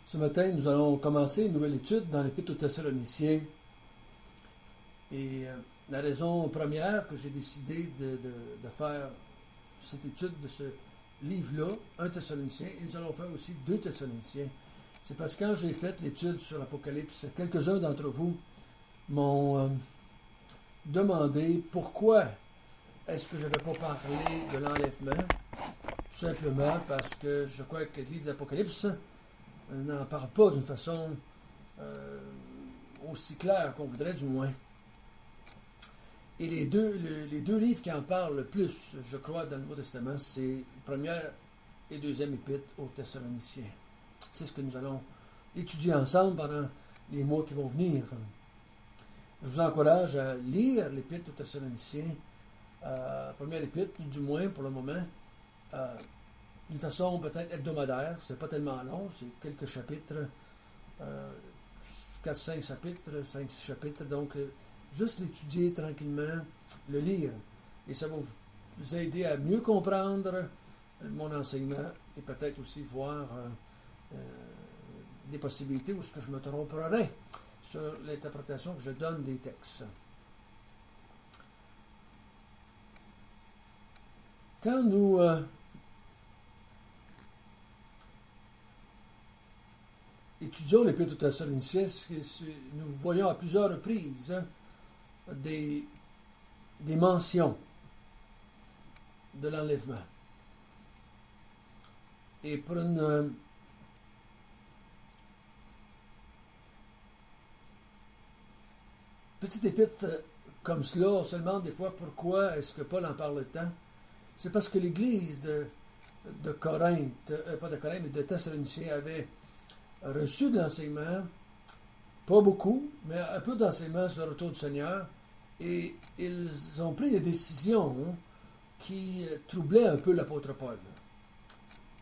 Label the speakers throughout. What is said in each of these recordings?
Speaker 1: Ce matin, nous allons commencer une nouvelle étude dans l'Épître aux Thessaloniciens. Et la raison première que j'ai décidé de faire cette étude de ce livre-là, 1 Thessaloniciens, et nous allons faire aussi 2 Thessaloniciens, c'est parce que quand j'ai fait l'étude sur l'Apocalypse, quelques-uns d'entre vous m'ont demandé pourquoi est-ce que je n'avais pas parlé de l'enlèvement. Tout simplement parce que je crois que les livres d'Apocalypse n'en parlent pas d'une façon aussi claire qu'on voudrait, du moins. Et les deux livres qui en parlent le plus, je crois, dans le Nouveau Testament, c'est première et deuxième épître aux Thessaloniciens. C'est ce que nous allons étudier ensemble pendant les mois qui vont venir. Je vous encourage à lire l'épître aux Thessaloniciens, première épître, du moins pour le moment, d'une façon peut-être hebdomadaire. C'est pas tellement long, c'est quelques chapitres, 4-5 chapitres, 5-6 chapitres, donc juste l'étudier tranquillement, le lire, et ça va vous aider à mieux comprendre mon enseignement et peut-être aussi voir des possibilités où ce que je me tromperais sur l'interprétation que je donne des textes. Quand nous étudions l'Épître aux Thessaloniciens, nous voyons à plusieurs reprises des mentions de l'enlèvement. Et pour une petite épître comme cela, on se demande des fois pourquoi est-ce que Paul en parle tant. C'est parce que l'Église de Corinthe, pas de Corinthe, mais de Thessaloniciens avait reçu de l'enseignement, pas beaucoup, mais un peu d'enseignement sur le retour du Seigneur, et ils ont pris des décisions qui troublaient un peu l'apôtre Paul.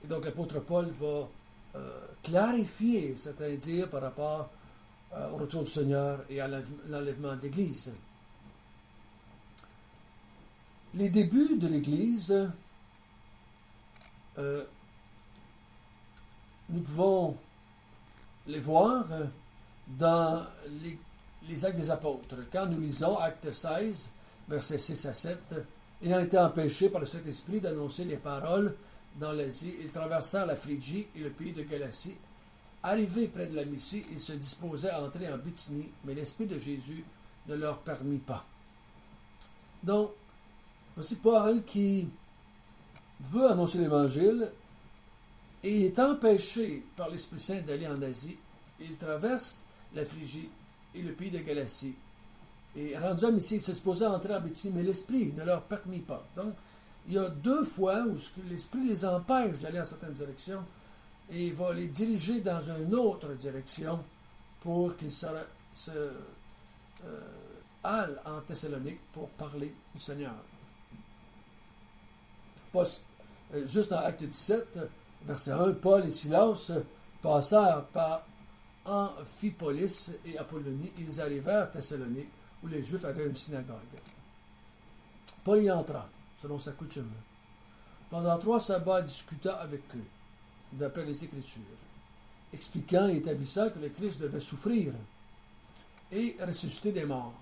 Speaker 1: Et donc l'apôtre Paul va clarifier certains dires par rapport au retour du Seigneur et à l'enlèvement de l'Église. Les débuts de l'Église, nous pouvons les voir dans les Actes des Apôtres. Quand nous lisons Actes 16, versets 6 à 7, ayant été empêchés par le Saint-Esprit d'annoncer les paroles dans l'Asie, ils traversèrent la Phrygie et le pays de Galatie. Arrivés près de la Mysie, ils se disposaient à entrer en Bithynie, mais l'Esprit de Jésus ne leur permit pas. Donc, voici Paul qui veut annoncer l'Évangile et est empêché par l'Esprit Saint d'aller en Asie. Il traverse la Phrygie et le pays de Galatie. Et rendu à Mysie, il se disposait à entrer en Bithynie, mais l'Esprit ne leur permit pas. Donc, il y a 2 fois où l'Esprit les empêche d'aller en certaines directions et il va les diriger dans une autre direction pour qu'ils allent en Thessalonique pour parler du Seigneur. Juste dans Acte 17, verset 1, Paul et Silas passèrent par Amphipolis et Apollonie. Ils arrivèrent à Thessalonique, où les Juifs avaient une synagogue. Paul y entra, selon sa coutume. Pendant 3 sabbats, il discuta avec eux, d'après les Écritures, expliquant et établissant que le Christ devait souffrir et ressusciter des morts.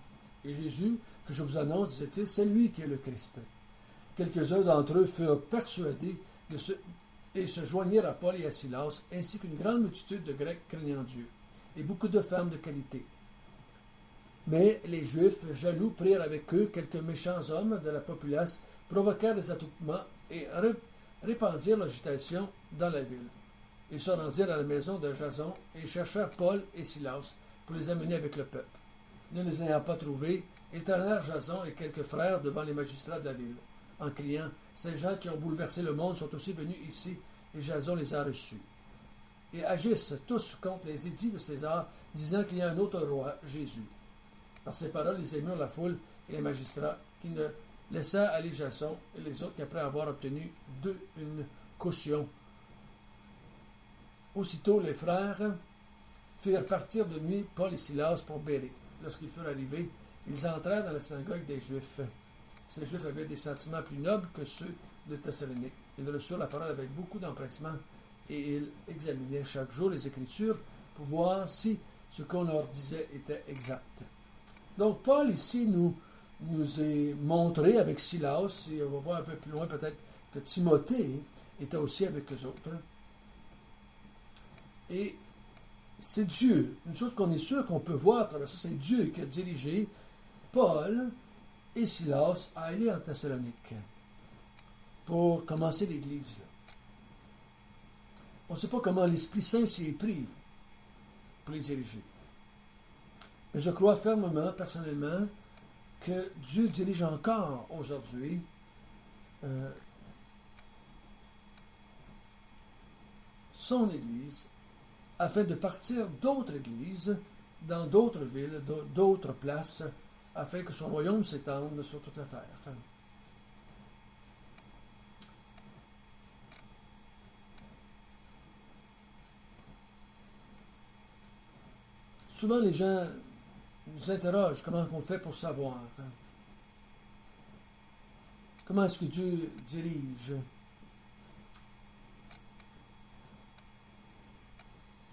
Speaker 1: Et Jésus, que je vous annonce, disait-il, c'est lui qui est le Christ. Quelques-uns d'entre eux furent persuadés et se joignirent à Paul et à Silas, ainsi qu'une grande multitude de Grecs craignant Dieu, et beaucoup de femmes de qualité. Mais les Juifs, jaloux, prirent avec eux quelques méchants hommes de la populace, provoquèrent des attroupements et répandirent l'agitation dans la ville. Ils se rendirent à la maison de Jason et cherchèrent Paul et Silas pour les amener avec le peuple. Ne les ayant pas trouvés, ils traînèrent Jason et quelques frères devant les magistrats de la ville, en criant « Ces gens qui ont bouleversé le monde sont aussi venus ici, et Jason les a reçus. » Et agissent tous contre les édits de César, disant qu'il y a un autre roi, Jésus. Par ces paroles, ils émurent la foule et les magistrats, qui ne laissèrent aller Jason et les autres qu'après avoir obtenu d'eux une caution. Aussitôt, les frères firent partir de nuit Paul et Silas pour Bérée. Lorsqu'ils furent arrivés, ils entrèrent dans la synagogue des Juifs. Ces Juifs avaient des sentiments plus nobles que ceux de Thessalonique. Ils reçurent la parole avec beaucoup d'empressement et ils examinaient chaque jour les Écritures pour voir si ce qu'on leur disait était exact. Donc Paul ici nous est montré avec Silas, et on va voir un peu plus loin peut-être que Timothée était aussi avec eux autres. Et c'est Dieu, une chose qu'on est sûr qu'on peut voir à travers ça, c'est Dieu qui a dirigé Paul et Silas à aller en Thessalonique pour commencer l'Église. On ne sait pas comment l'Esprit Saint s'y est pris pour les diriger. Mais je crois fermement, personnellement, que Dieu dirige encore aujourd'hui son Église afin de partir d'autres églises dans d'autres villes, d'autres places, afin que son royaume s'étende sur toute la terre. Souvent, les gens nous interrogent comment on fait pour savoir. Comment est-ce que Dieu dirige?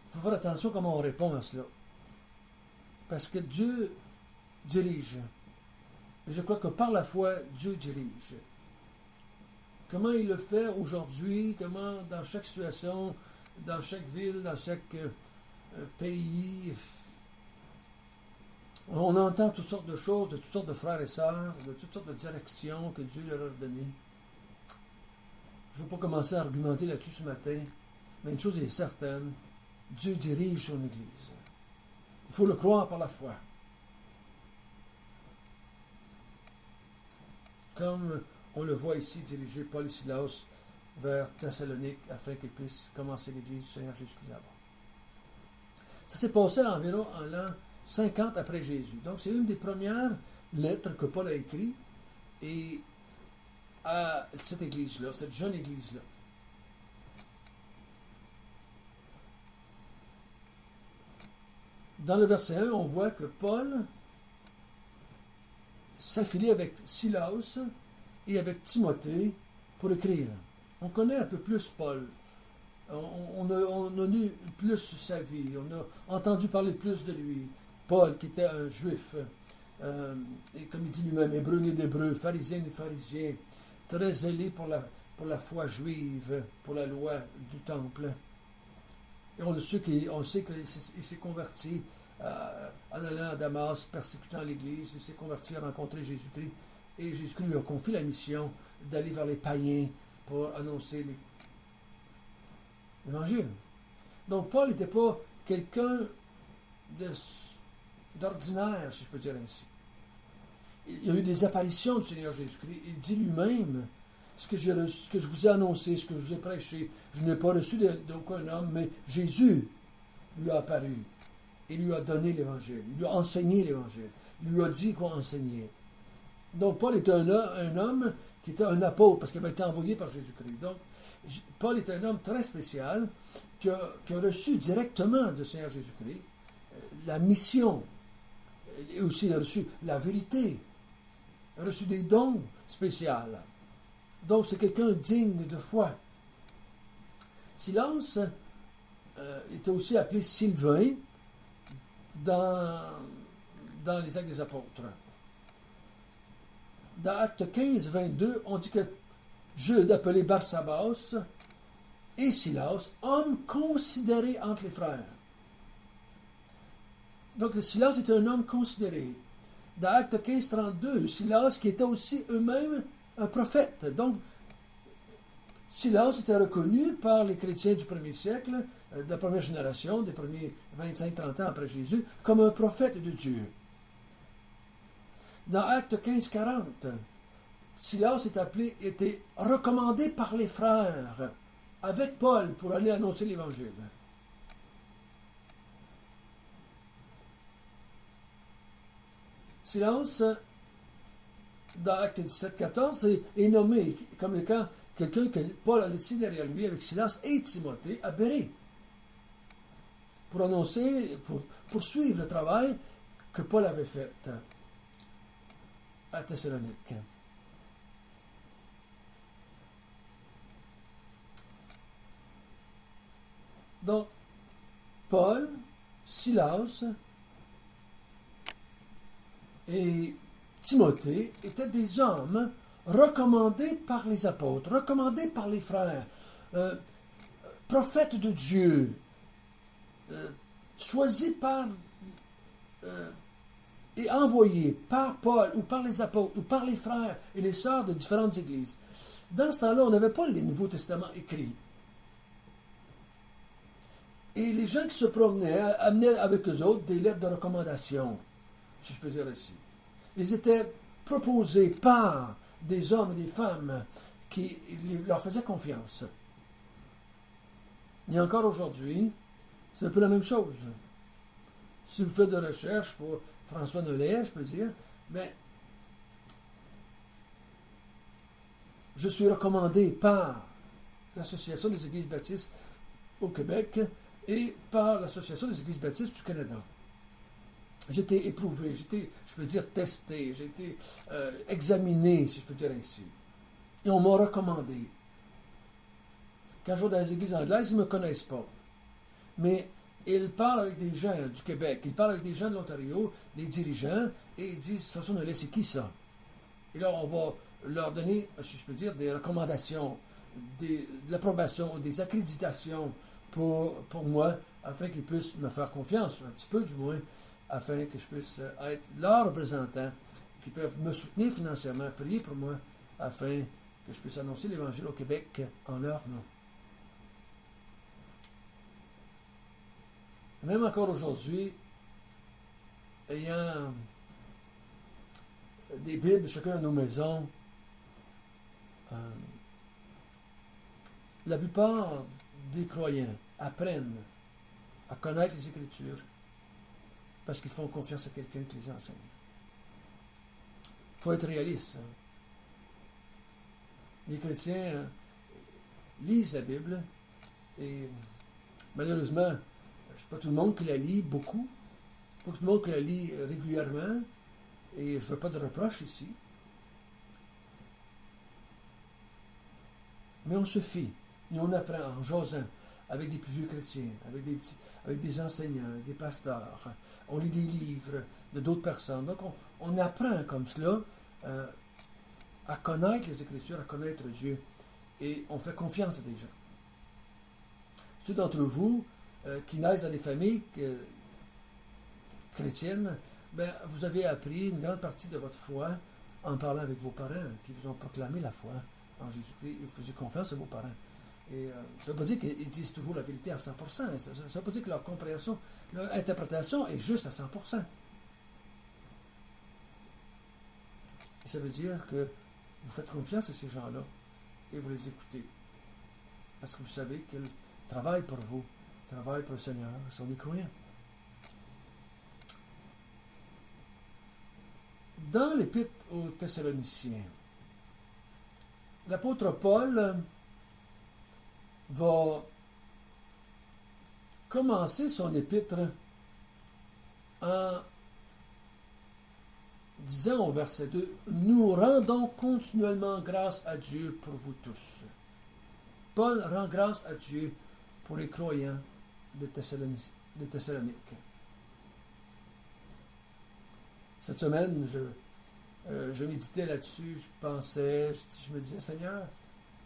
Speaker 1: Il faut faire attention comment on répond à cela. Parce que Dieu dirige. Et je crois que par la foi, Dieu dirige. Comment il le fait aujourd'hui, comment dans chaque situation, dans chaque ville, dans chaque pays, on entend toutes sortes de choses, de toutes sortes de frères et sœurs, de toutes sortes de directions que Dieu leur a données. Je ne veux pas commencer à argumenter là-dessus ce matin, mais une chose est certaine, Dieu dirige son Église. Il faut le croire par la foi. Comme on le voit ici diriger Paul et Silas vers Thessalonique afin qu'ils puissent commencer l'Église du Seigneur Jésus-Christ là-bas. Ça s'est passé environ en l'an 50 après Jésus. Donc c'est une des premières lettres que Paul a écrites et à cette Église-là, cette jeune Église-là. Dans le verset 1, on voit que Paul s'affilie avec Silas et avec Timothée pour écrire. On connaît un peu plus Paul. On a lu plus sa vie. On a entendu parler plus de lui. Paul, qui était un juif, et comme il dit lui-même, hébreu né d'hébreu, pharisien des pharisiens, très zélé pour la foi juive, pour la loi du temple. Et on sait qu'il s'est converti en allant à Damas, persécutant l'Église. Il s'est converti à rencontrer Jésus-Christ. Et Jésus-Christ lui a confié la mission d'aller vers les païens pour annoncer l'Évangile. Donc Paul n'était pas quelqu'un d'ordinaire, si je peux dire ainsi. Il y a eu des apparitions du Seigneur Jésus-Christ. Il dit lui-même, ce que je vous ai annoncé, ce que je vous ai prêché, je n'ai pas reçu d'aucun homme, mais Jésus lui a apparu. Il lui a donné l'Évangile. Il lui a enseigné l'Évangile. Il lui a dit quoi enseigner. Donc Paul était un homme qui était un apôtre, parce qu'il avait été envoyé par Jésus-Christ. Donc Paul est un homme très spécial qui a reçu directement du Seigneur Jésus-Christ la mission. Et aussi il a reçu la vérité. Il a reçu des dons spéciaux. Donc, c'est quelqu'un digne de foi. Silas était aussi appelé Sylvain dans les Actes des Apôtres. Dans Actes 15, 22, on dit que Jude, appelé Barsabas, et Silas, hommes considérés entre les frères. Donc, Silas était un homme considéré. Dans Actes 15, 32, Silas, qui était aussi eux-mêmes un prophète. Donc, Silas était reconnu par les chrétiens du premier siècle, de la première génération, des premiers 25-30 ans après Jésus, comme un prophète de Dieu. Dans Actes 15-40, Silas était recommandé par les frères avec Paul pour aller annoncer l'Évangile. Silas, dans Acte 17-14, est nommé comme étant quelqu'un que Paul a laissé derrière lui avec Silas et Timothée à Bérée pour annoncer, pour poursuivre le travail que Paul avait fait à Thessalonique. Donc, Paul, Silas et Timothée étaient des hommes recommandés par les apôtres, recommandés par les frères, prophètes de Dieu, choisis par et envoyés par Paul ou par les apôtres ou par les frères et les sœurs de différentes églises. Dans ce temps-là, on n'avait pas les Nouveaux Testaments écrits. Et les gens qui se promenaient amenaient avec eux autres des lettres de recommandation, si je peux dire ainsi. Ils étaient proposés par des hommes et des femmes qui leur faisaient confiance. Et encore aujourd'hui, c'est un peu la même chose. Si vous faites des recherches pour François Nollet, je peux dire, mais je suis recommandé par l'Association des Églises baptistes au Québec et par l'Association des Églises baptistes du Canada. J'ai été éprouvé, j'ai été, je peux dire, testé, j'ai été examiné, si je peux dire ainsi. Et on m'a recommandé. Quand je vais dans les églises anglaises, ils ne me connaissent pas. Mais ils parlent avec des gens du Québec, ils parlent avec des gens de l'Ontario, des dirigeants, et ils disent, de toute façon, c'est qui ça? Et là, on va leur donner, si je peux dire, des recommandations, de l'approbation, des accréditations pour moi, afin qu'ils puissent me faire confiance, un petit peu du moins, afin que je puisse être leur représentant, qu'ils peuvent me soutenir financièrement, prier pour moi, afin que je puisse annoncer l'Évangile au Québec en leur nom. Même encore aujourd'hui, ayant des Bibles chacun dans nos maisons, la plupart des croyants apprennent à connaître les Écritures parce qu'ils font confiance à quelqu'un qui les enseigne. Il faut être réaliste. Les chrétiens lisent la Bible et malheureusement, c'est pas tout le monde qui la lit beaucoup, pas tout le monde qui la lit régulièrement, et je ne veux pas de reproches ici. Mais on se fie, et on apprend en jasant avec des plus vieux chrétiens, avec des enseignants, des pasteurs. On lit des livres de d'autres personnes. Donc on apprend comme cela à connaître les Écritures, à connaître Dieu, et on fait confiance à des gens. Ceux d'entre vous qui naissent dans des familles chrétiennes, ben, vous avez appris une grande partie de votre foi en parlant avec vos parents qui vous ont proclamé la foi en Jésus-Christ. Vous faisiez confiance à vos parents. Et ça ne veut pas dire qu'ils disent toujours la vérité à 100%. Ça ne veut pas dire que leur compréhension, leur interprétation est juste à 100%. Et ça veut dire que vous faites confiance à ces gens-là et vous les écoutez. Parce que vous savez qu'ils travaillent pour vous, travaillent pour le Seigneur, ils sont des croyants. Dans l'Épître aux Thessaloniciens, l'apôtre Paul va commencer son épître en disant au verset 2, « Nous rendons continuellement grâce à Dieu pour vous tous. » Paul rend grâce à Dieu pour les croyants de Thessalonique. Cette semaine, je méditais là-dessus, je me disais, Seigneur,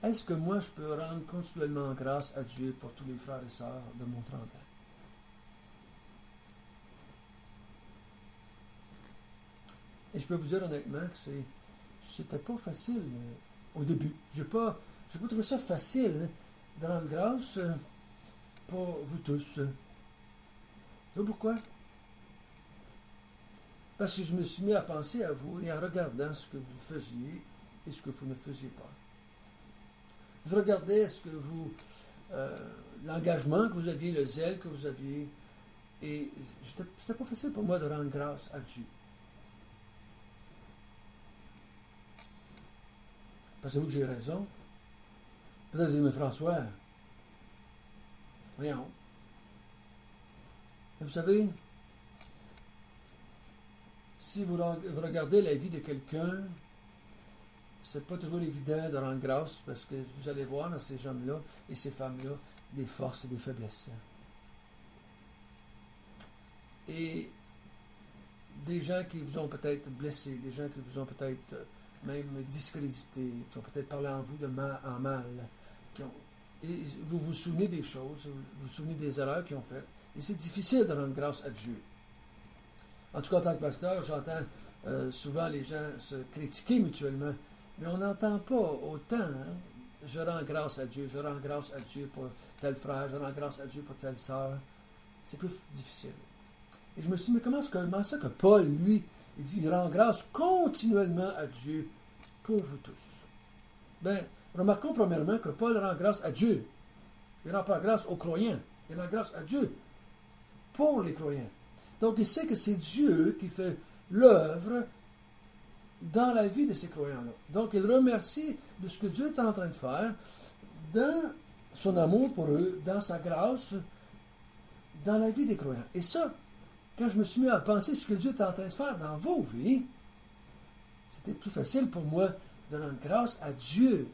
Speaker 1: est-ce que moi je peux rendre continuellement grâce à Dieu pour tous les frères et sœurs de mon 30 ans? Et je peux vous dire honnêtement que c'était pas facile au début. J'ai pas trouvé ça facile de rendre grâce pour vous tous. Vous savez pourquoi? Parce que je me suis mis à penser à vous et en regardant ce que vous faisiez et ce que vous ne faisiez pas. Je regardais ce que vous, l'engagement que vous aviez, le zèle que vous aviez, et c'était pas facile pour moi de rendre grâce à Dieu. Pensez-vous que j'ai raison? Peut-être vous dites, mais François, voyons. Et vous savez, si vous regardez la vie de quelqu'un, c'est pas toujours évident de rendre grâce parce que vous allez voir dans ces hommes-là et ces femmes-là des forces et des faiblesses. Et des gens qui vous ont peut-être blessé, des gens qui vous ont peut-être même discrédité, qui ont peut-être parlé en vous de mal, en mal, et vous vous souvenez des choses, vous vous souvenez des erreurs qu'ils ont faites, et c'est difficile de rendre grâce à Dieu. En tout cas, en tant que pasteur, j'entends souvent les gens se critiquer mutuellement, mais on n'entend pas autant, hein? Je rends grâce à Dieu, je rends grâce à Dieu pour tel frère, je rends grâce à Dieu pour telle sœur. C'est plus difficile. Et je me suis dit, mais comment ça que Paul, lui, il dit, il rend grâce continuellement à Dieu pour vous tous? Bien, remarquons premièrement que Paul rend grâce à Dieu. Il ne rend pas grâce aux croyants. Il rend grâce à Dieu pour les croyants. Donc, il sait que c'est Dieu qui fait l'œuvre dans la vie de ces croyants-là. Donc, il remercie de ce que Dieu est en train de faire dans son amour pour eux, dans sa grâce, dans la vie des croyants. Et ça, quand je me suis mis à penser ce que Dieu est en train de faire dans vos vies, c'était plus facile pour moi de rendre grâce à Dieu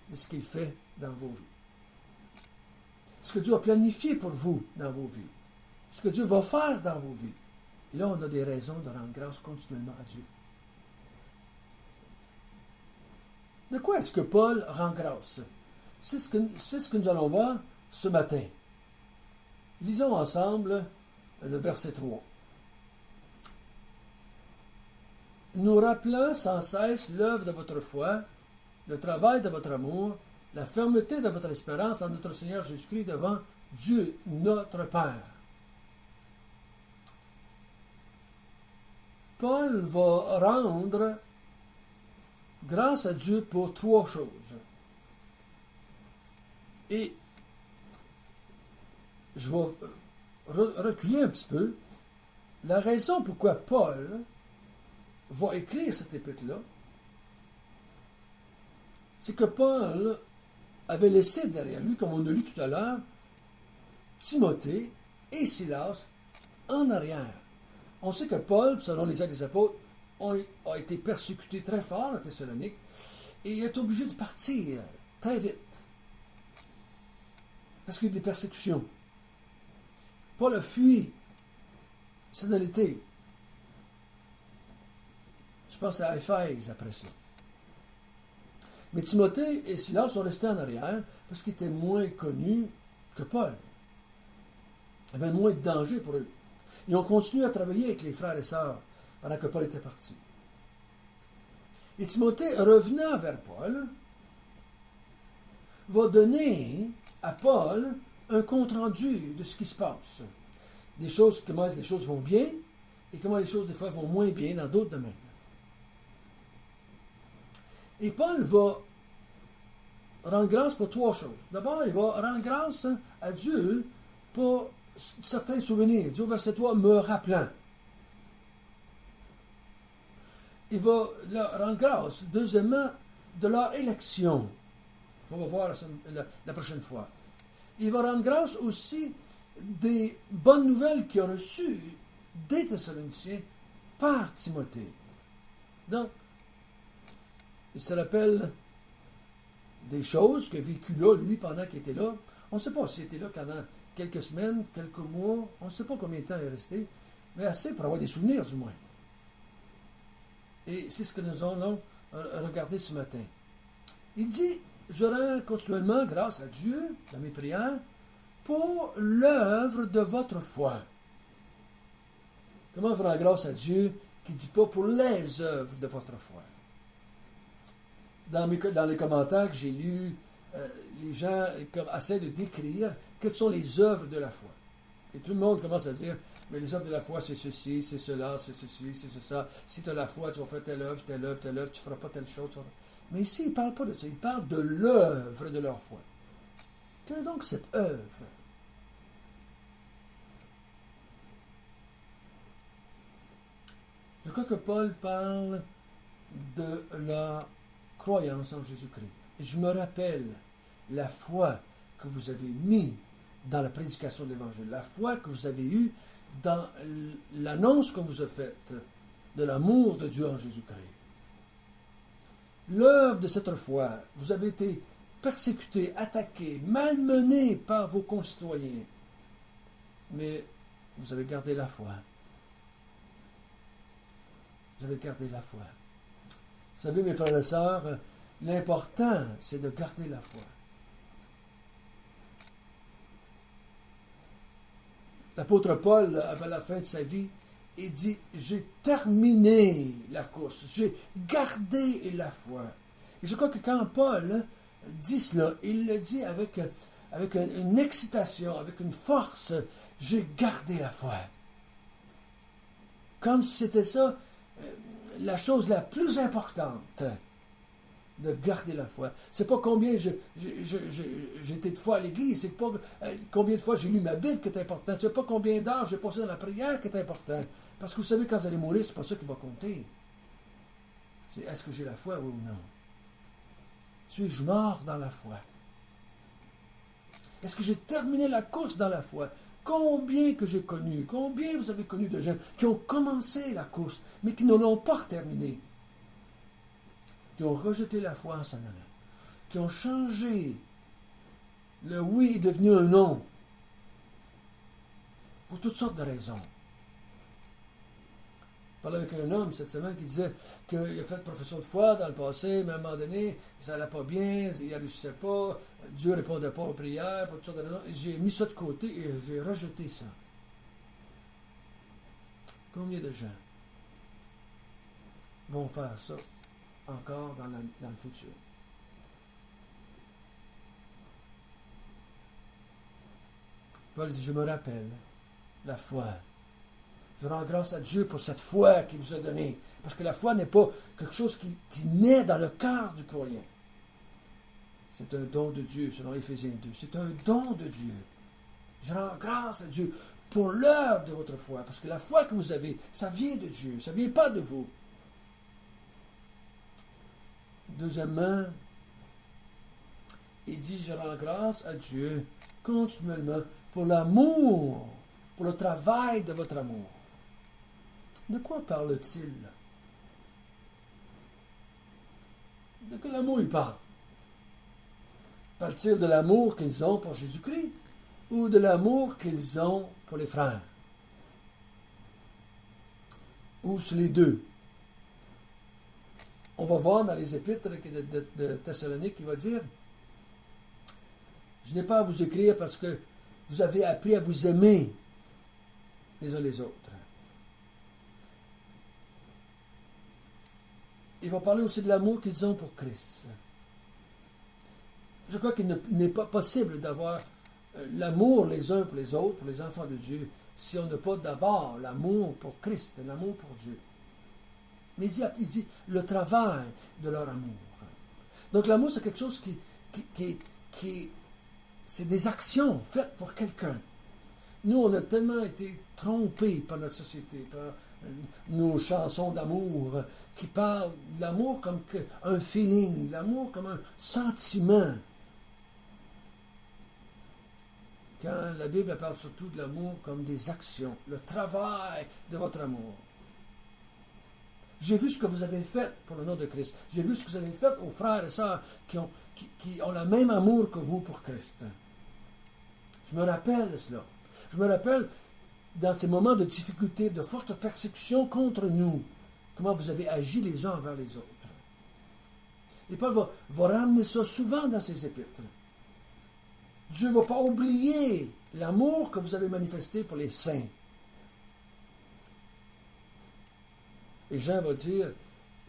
Speaker 1: de ce qu'il fait dans vos vies. Ce que Dieu a planifié pour vous dans vos vies. Ce que Dieu va faire dans vos vies. Et là, on a des raisons de rendre grâce continuellement à Dieu. De quoi est-ce que Paul rend grâce? C'est ce que nous allons voir ce matin. Lisons ensemble le verset 3. Nous rappelant sans cesse l'œuvre de votre foi, le travail de votre amour, la fermeté de votre espérance en notre Seigneur Jésus-Christ devant Dieu, notre Père. Paul va rendre grâce à Dieu pour trois choses. Et je vais reculer un petit peu. La raison pourquoi Paul va écrire cette épître-là, c'est que Paul avait laissé derrière lui, comme on a lu tout à l'heure, Timothée et Silas en arrière. On sait que Paul, selon les Actes des Apôtres, a été persécuté très fort à Thessalonique et il est obligé de partir très vite parce qu'il y a eu des persécutions. Paul a fui synodalité. Je pense à Éphèse après ça. Mais Timothée et Silas sont restés en arrière parce qu'ils étaient moins connus que Paul. Il y avait moins de danger pour eux. Ils ont continué à travailler avec les frères et sœurs pendant que Paul était parti. Et Timothée, revenant vers Paul, va donner à Paul un compte-rendu de ce qui se passe. Des choses, comment les choses vont bien et comment les choses, des fois, vont moins bien dans d'autres domaines. Et Paul va rendre grâce pour trois choses. D'abord, il va rendre grâce à Dieu pour certains souvenirs. Il dit au verset 3, me rappelant. Il va leur rendre grâce, deuxièmement, de leur élection. On va voir la prochaine fois. Il va rendre grâce aussi des bonnes nouvelles qu'il a reçues des Thessaloniciens par Timothée. Donc, il se rappelle des choses qu'il a vécues là, lui, pendant qu'il était là. On ne sait pas s'il était là pendant quelques semaines, quelques mois. On ne sait pas combien de temps il est resté, mais assez pour avoir des souvenirs, du moins. Et c'est ce que nous allons regarder ce matin. Il dit, je rends continuellement grâce à Dieu, dans mes prières, pour l'œuvre de votre foi. Comment vous rendre grâce à Dieu qui ne dit pas pour les œuvres de votre foi? Dans les commentaires que j'ai lus, les gens essaient de décrire quelles sont les œuvres de la foi. Et tout le monde commence à dire, mais les œuvres de la foi, c'est ceci, c'est cela, c'est ceci, c'est ça. Si tu as la foi, tu vas faire telle œuvre, telle œuvre, telle œuvre, tu ne feras pas telle chose. Mais ici, il ne parle pas de ça, il parle de l'œuvre de leur foi. Quelle est donc cette œuvre? Je crois que Paul parle de la croyance en Jésus-Christ. Et je me rappelle la foi que vous avez mis dans la prédication de l'Évangile, la foi que vous avez eue dans l'annonce qu'on vous a faite de l'amour de Dieu en Jésus-Christ. L'œuvre de cette foi, vous avez été persécutés, attaqués, malmenés par vos concitoyens. Mais vous avez gardé la foi. Vous avez gardé la foi. Vous savez, mes frères et sœurs, l'important, c'est de garder la foi. L'apôtre Paul, à la fin de sa vie, il dit, j'ai terminé la course, j'ai gardé la foi. Et je crois que quand Paul dit cela, il le dit avec une excitation, avec une force, j'ai gardé la foi. Comme si c'était ça, la chose la plus importante, de garder la foi. C'est pas combien j'ai été de fois à l'église, c'est pas combien de fois j'ai lu ma Bible qui est important, c'est pas combien d'heures j'ai passé dans la prière qui est important. Parce que vous savez, quand vous allez mourir, c'est pas ça qui va compter. C'est est-ce que j'ai la foi, oui ou non? Suis-je mort dans la foi? Est-ce que j'ai terminé la course dans la foi? Combien que j'ai connu, combien vous avez connu de gens qui ont commencé la course, mais qui ne l'ont pas terminée, qui ont rejeté la foi en s'en allant, qui ont changé. Le oui est devenu un non, pour toutes sortes de raisons. Je parlais avec un homme cette semaine qui disait qu'il a fait profession de foi dans le passé, mais à un moment donné, ça n'allait pas bien, il ne réussissait pas, Dieu ne répondait pas aux prières, pour toutes sortes de raisons. J'ai mis ça de côté et j'ai rejeté ça. Combien de gens vont faire ça encore dans le futur? Paul dit, je me rappelle la foi. Je rends grâce à Dieu pour cette foi qu'il vous a donnée. Parce que la foi n'est pas quelque chose qui naît dans le cœur du croyant. C'est un don de Dieu, selon Éphésiens 2. C'est un don de Dieu. Je rends grâce à Dieu pour l'œuvre de votre foi. Parce que la foi que vous avez, ça vient de Dieu. Ça ne vient pas de vous. Deuxièmement, il dit, je rends grâce à Dieu continuellement pour l'amour, pour le travail de votre amour. De quoi parle-t-il? De quel amour il parle? Parle-t-il de l'amour qu'ils ont pour Jésus-Christ ou de l'amour qu'ils ont pour les frères? Ou sur les deux? On va voir dans les épîtres de Thessalonique, il va dire, je n'ai pas à vous écrire parce que vous avez appris à vous aimer les uns les autres. Il va parler aussi de l'amour qu'ils ont pour Christ. Je crois qu'il n'est pas possible d'avoir l'amour les uns pour les autres, pour les enfants de Dieu, si on n'a pas d'abord l'amour pour Christ, l'amour pour Dieu. Mais il dit le travail de leur amour. Donc l'amour, c'est quelque chose qui c'est des actions faites pour quelqu'un. Nous, on a tellement été trompés par notre société, par nos chansons d'amour, qui parlent de l'amour comme un feeling, de l'amour comme un sentiment. Quand la Bible parle surtout de l'amour comme des actions, le travail de votre amour. J'ai vu ce que vous avez fait pour le nom de Christ. J'ai vu ce que vous avez fait aux frères et sœurs qui ont le même amour que vous pour Christ. Je me rappelle de cela. Je me rappelle, dans ces moments de difficulté, de forte persécution contre nous, comment vous avez agi les uns envers les autres. Et Paul va ramener ça souvent dans ses épîtres. Dieu ne va pas oublier l'amour que vous avez manifesté pour les saints. Et Jean va dire,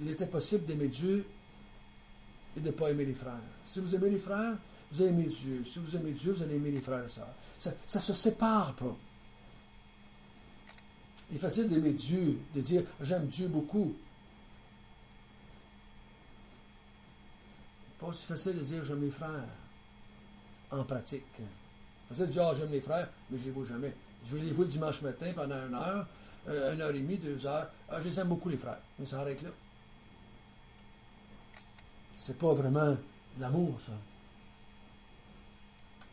Speaker 1: il était possible d'aimer Dieu et de ne pas aimer les frères. Si vous aimez les frères, vous allez aimer Dieu. Si vous aimez Dieu, vous allez aimer les frères et sœurs. Ça ne se sépare pas. Il est facile d'aimer Dieu, de dire « j'aime Dieu beaucoup ». Pas aussi facile de dire « j'aime les frères » en pratique. C'est facile de dire « j'aime les frères », mais je ne les vois jamais. Je vais les voir le dimanche matin pendant 1 heure, 1 heure et demie, 2 heures. Ah, je les aime beaucoup les frères. Mais ça arrête là. C'est pas vraiment de l'amour, ça.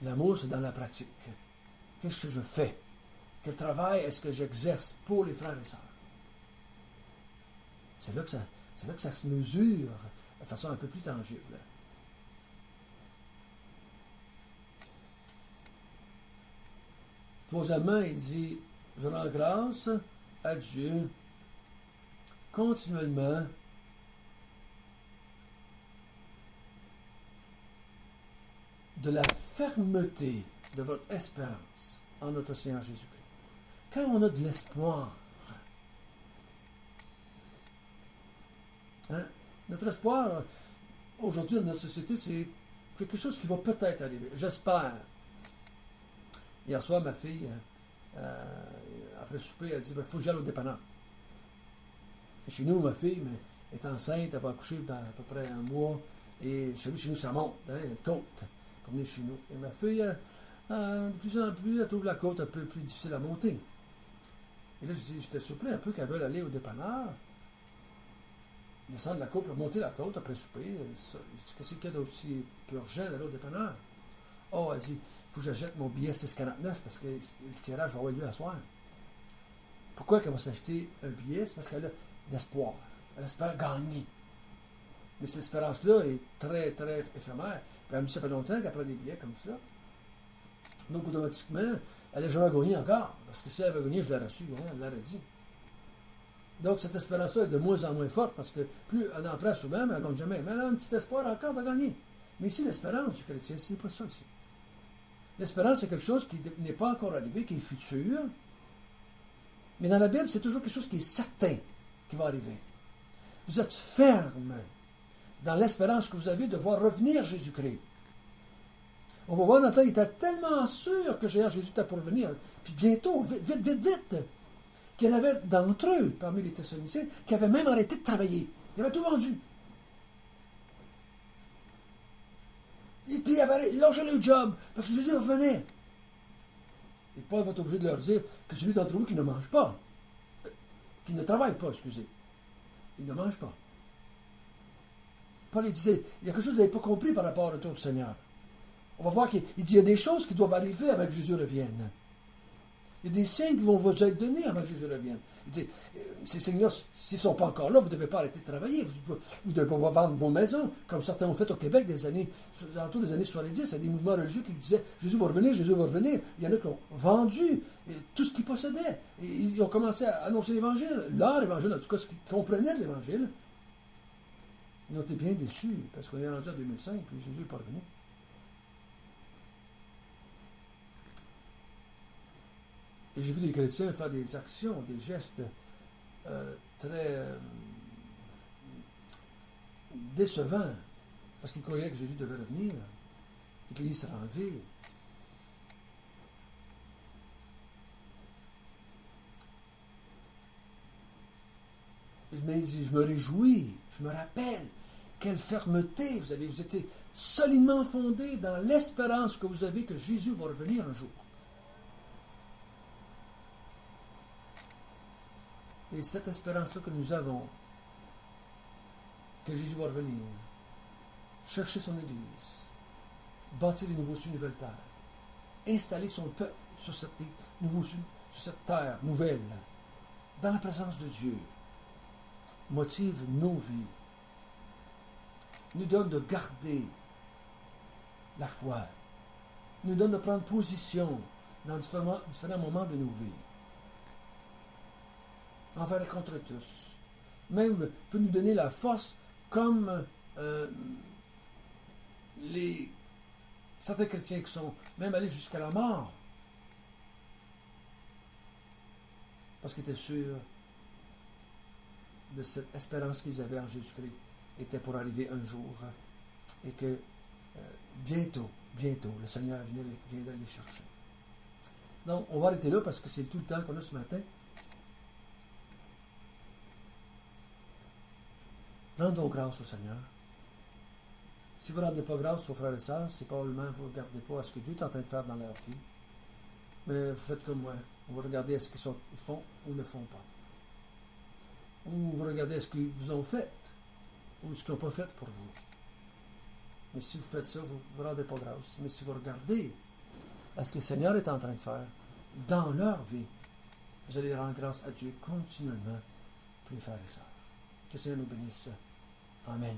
Speaker 1: L'amour, c'est dans la pratique. Qu'est-ce que je fais? Quel travail est-ce que j'exerce pour les frères et sœurs? C'est là que ça se mesure de façon un peu plus tangible. Troisièmement, il dit, je rends grâce à Dieu continuellement de la fermeté de votre espérance en notre Seigneur Jésus-Christ. Quand on a de l'espoir, hein, notre espoir, aujourd'hui, dans notre société, c'est quelque chose qui va peut-être arriver. J'espère. Hier soir, ma fille, après souper, elle dit, il faut que j'aille au dépanneur. Chez nous, ma fille est enceinte, elle va accoucher dans à peu près un mois, et chez nous, ça monte, hein, il y a une côte pour venir chez nous. Et ma fille, de plus en plus, elle trouve la côte un peu plus difficile à monter. Et là, j'étais surpris un peu qu'elle veuille aller au dépanneur, descendre la côte, monter la côte après souper. Je dis, qu'est-ce qu'il y a d'aussi urgent d'aller au dépanneur? Oh, elle dit, il faut que j'achète mon billet 6,49 parce que le tirage va avoir lieu à soir. Pourquoi qu'elle va s'acheter un billet? C'est parce qu'elle a d'espoir. Elle espère gagner. Mais cette espérance-là est très, très éphémère. Puis elle me dit, ça fait longtemps qu'elle prend des billets comme ça. Donc, automatiquement, elle n'a jamais gagné encore. Parce que si elle avait gagné, je l'aurais reçu, hein, elle l'aurait dit. Donc, cette espérance-là est de moins en moins forte parce que plus elle en prend souvent, mais elle ne gagne jamais. Mais elle a un petit espoir encore de gagner. Mais ici, l'espérance du chrétien, c'est pas ça ici. L'espérance, c'est quelque chose qui n'est pas encore arrivé, qui est futur. Mais dans la Bible, c'est toujours quelque chose qui est certain qui va arriver. Vous êtes ferme dans l'espérance que vous avez de voir revenir Jésus-Christ. On va voir dans le temps, il était tellement sûr que Jésus était pour revenir. Puis bientôt, vite, vite, vite, vite, qu'il y en avait d'entre eux, parmi les Thessaloniciens, qui avaient même arrêté de travailler. Ils avaient tout vendu. Et puis ils avaient lâché le job, parce que Jésus revenait. Et Paul va être obligé de leur dire que celui d'entre vous qui ne mange pas, qui ne travaille pas, excusez, il ne mange pas. Paul il disait, il y a quelque chose que vous n'avez pas compris par rapport au retour du Seigneur. On va voir qu'il dit, il y a des choses qui doivent arriver avant que Jésus revienne. Il y a des signes qui vont vous être donnés avant que Jésus revienne. Il dit, ces signes-là, s'ils ne sont pas encore là, vous ne devez pas arrêter de travailler. Vous ne devez pas vendre vos maisons, comme certains ont fait au Québec autour des années 70. Il y a des mouvements religieux qui disaient, Jésus va revenir, Jésus va revenir. Il y en a qui ont vendu tout ce qu'ils possédaient. Et ils ont commencé à annoncer l'Évangile. Leur Évangile, en tout cas, ce qu'ils comprenaient de l'Évangile. Ils ont été bien déçus, parce qu'on est rendu en 2005, puis Jésus n'est pas revenu. Et j'ai vu des chrétiens faire des actions, des gestes très décevants, parce qu'ils croyaient que Jésus devait revenir, et que l'Église serait enlevée. Mais je me réjouis, je me rappelle, quelle fermeté vous avez. Vous étiez solidement fondé dans l'espérance que vous avez que Jésus va revenir un jour. Et cette espérance-là que nous avons, que Jésus va revenir, chercher son Église, bâtir des nouveaux cieux, une nouvelle terre, installer son peuple sur cette terre nouvelle, dans la présence de Dieu, motive nos vies, nous donne de garder la foi, nous donne de prendre position dans différents moments de nos vies, envers et contre tous. Même peut nous donner la force comme certains chrétiens qui sont même allés jusqu'à la mort parce qu'ils étaient sûrs de cette espérance qu'ils avaient en Jésus-Christ était pour arriver un jour et que bientôt, le Seigneur viendra les chercher. Donc, on va arrêter là parce que c'est tout le temps qu'on a ce matin. Rendons grâce au Seigneur. Si vous ne rendez pas grâce aux frères et sœurs, c'est probablement que vous ne regardez pas à ce que Dieu est en train de faire dans leur vie. Mais vous faites comme moi. Vous regardez à ce qu'ils font ou ne font pas. Ou vous regardez à ce qu'ils vous ont fait ou ce qu'ils n'ont pas fait pour vous. Mais si vous faites ça, vous ne rendez pas grâce. Mais si vous regardez à ce que le Seigneur est en train de faire dans leur vie, vous allez rendre grâce à Dieu continuellement pour les frères et sœurs. Que le Seigneur nous bénisse. Amen.